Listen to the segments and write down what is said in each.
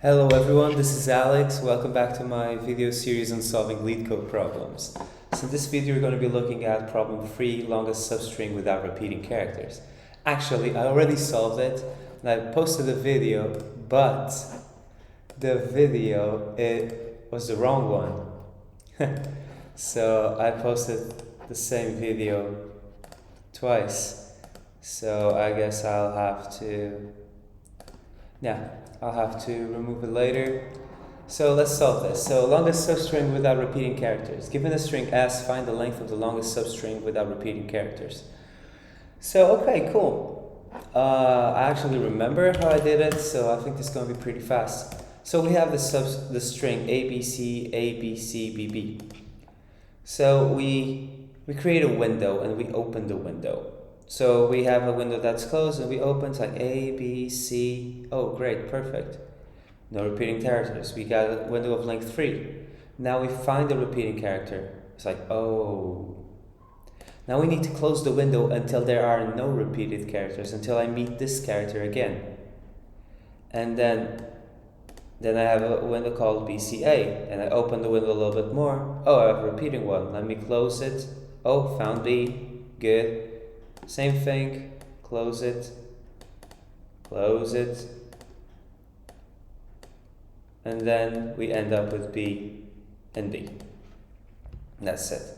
Hello everyone, this is Alex. Welcome back to my video series on solving LeetCode problems. So in this video we're going to be looking at problem 3, longest substring without repeating characters. Actually, I already solved it and I posted a video, but the video, it was the wrong one. So I posted the same video twice. So I guess I'll have to remove it later. So let's solve this. So longest substring without repeating characters. Given a string S, find the length of the longest substring without repeating characters. So okay, cool. I actually remember how I did it, so I think this is going to be pretty fast. So we have the string ABC, ABC, BB. So we create a window and we open the window. So we have a window that's closed and we open, it's like A, B, C. Oh, great, perfect. No repeating characters. We got a window of length 3. Now we find a repeating character. It's like, oh. Now we need to close the window until there are no repeated characters, until I meet this character again. And then I have a window called BCA, and I open the window a little bit more. Oh, I have a repeating one. Let me close it. Oh, found B. Good. Same thing, close it, and then we end up with B and B. And that's it.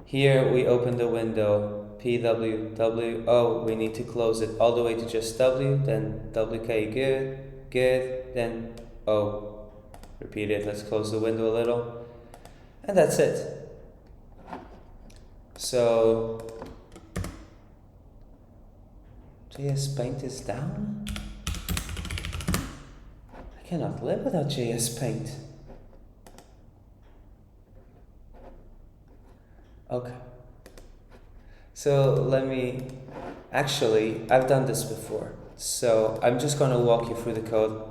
Here we open the window, P, W, W, oh, we need to close it all the way to just W, then WK, good, then O, repeat it, let's close the window a little, and that's it. So, JS Paint is down? I cannot live without JS Paint. Okay. So I've done this before. So I'm just going to walk you through the code.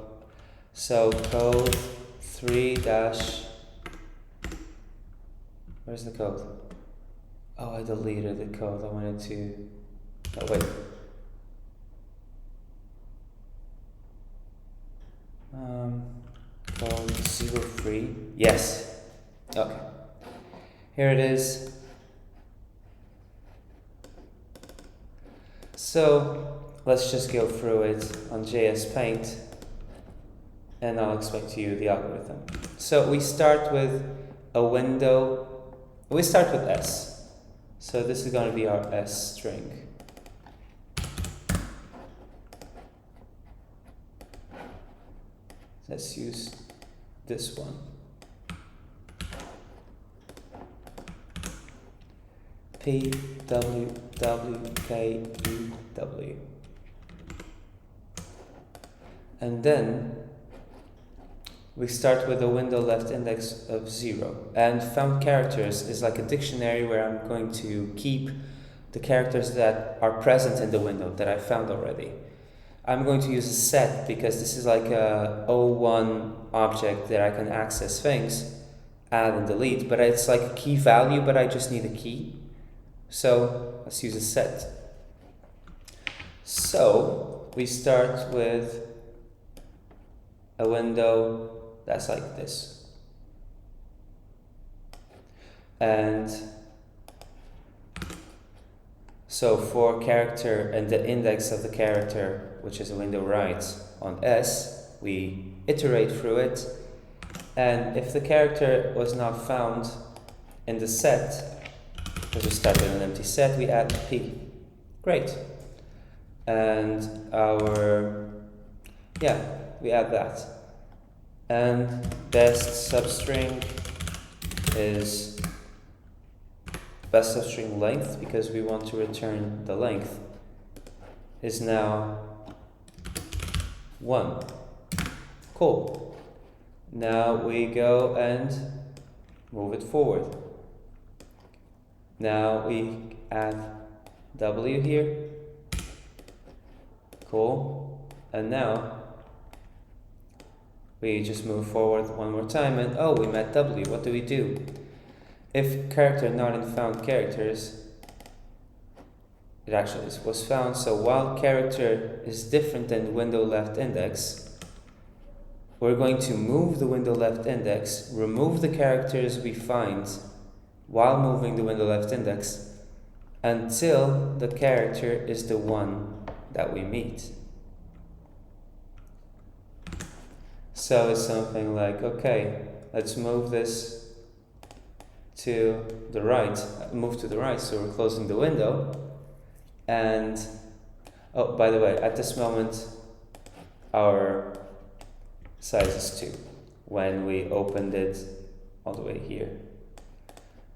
So code 3 dash, where's the code? Oh, I deleted the code. I wanted to, oh wait. Code 03. Yes. Okay. Here it is. So let's just go through it on JS Paint and I'll explain to you the algorithm. So we start with a window. We start with S. So this is going to be our S string. Let's use this one. P, W, W, K, E, W. And then we start with a window left index of 0. And found characters is like a dictionary where I'm going to keep the characters that are present in the window that I found already. I'm going to use a set because this is like a O1 object that I can access things, add and delete, but it's like a key value, but I just need a key. So let's use a set. So we start with a window that's like this. And so for character and the index of the character, which is a window right on S, we iterate through it. And if the character was not found in the set, because we start with an empty set, we add P. Great. And we add that. And best substring is best substring length, because we want to return the length, is now 1. Cool. Now we go and move it forward. Now we add W here. Cool. And now we just move forward one more time and oh, we met W. What do we do? If character not in found characters, it actually was found. So while character is different than window left index, we're going to move the window left index, remove the characters we find while moving the window left index until the character is the one that we meet. So it's something like, okay, let's move this to the right, move to the right, so we're closing the window. And, oh, by the way, at this moment, our size is 2 when we opened it all the way here.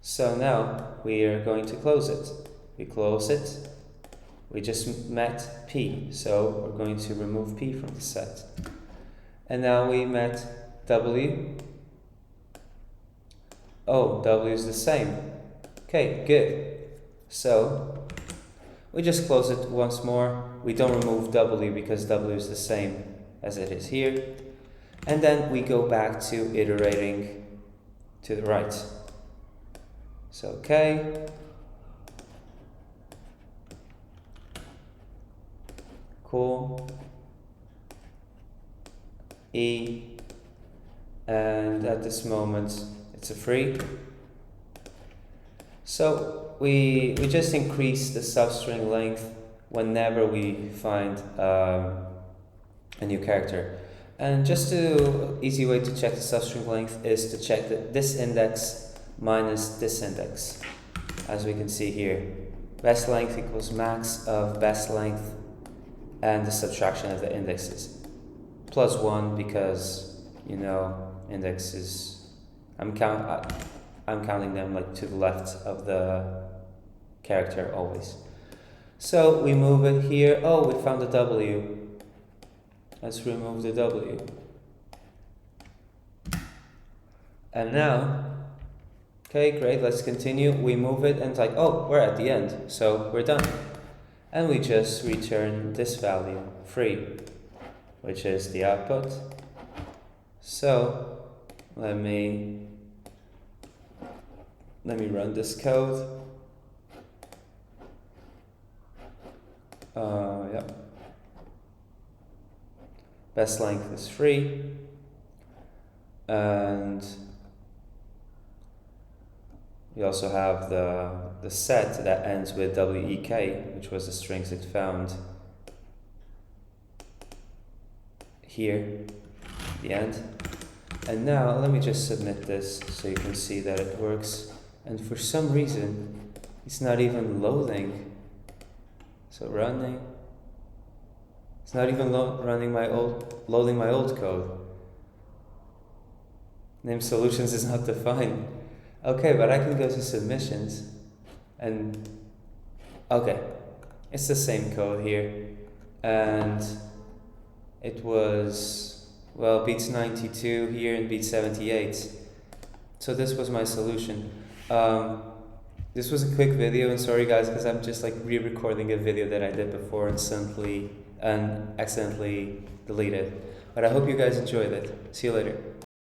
So now we are going to close it. We close it. We just met P, so we're going to remove P from the set. And now we met W. Oh, W is the same. Okay, good. So we just close it once more. We don't remove W because W is the same as it is here. And then we go back to iterating to the right. So, okay. Cool. E. And at this moment, it's a free. So we just increase the substring length whenever we find a new character. And just to easy way to check the substring length is to check this index minus this index. As we can see here, best length equals max of best length and the subtraction of the indexes. Plus 1 because, you know, indexes, I'm counting them like to the left of the character always. So we move it here. Oh, we found the W. Let's remove the W. And now, okay, great, let's continue. We move it and it's like, oh, we're at the end, so we're done. And we just return this value, free, which is the output. So let me run this code. Yeah. Best length is free, and we also have the set that ends with WEK, which was the strings it found here at the end. And now let me just submit this so you can see that it works. And for some reason, it's not even loading. So running. It's not even loading my old code. Name solutions is not defined. Okay, but I can go to submissions and okay, it's the same code here, and it was, well, beats 92 here and beats 78. So this was my solution. This was a quick video, and sorry guys, because I'm just like re-recording a video that I did before and accidentally deleted. But I hope you guys enjoyed it. See you later.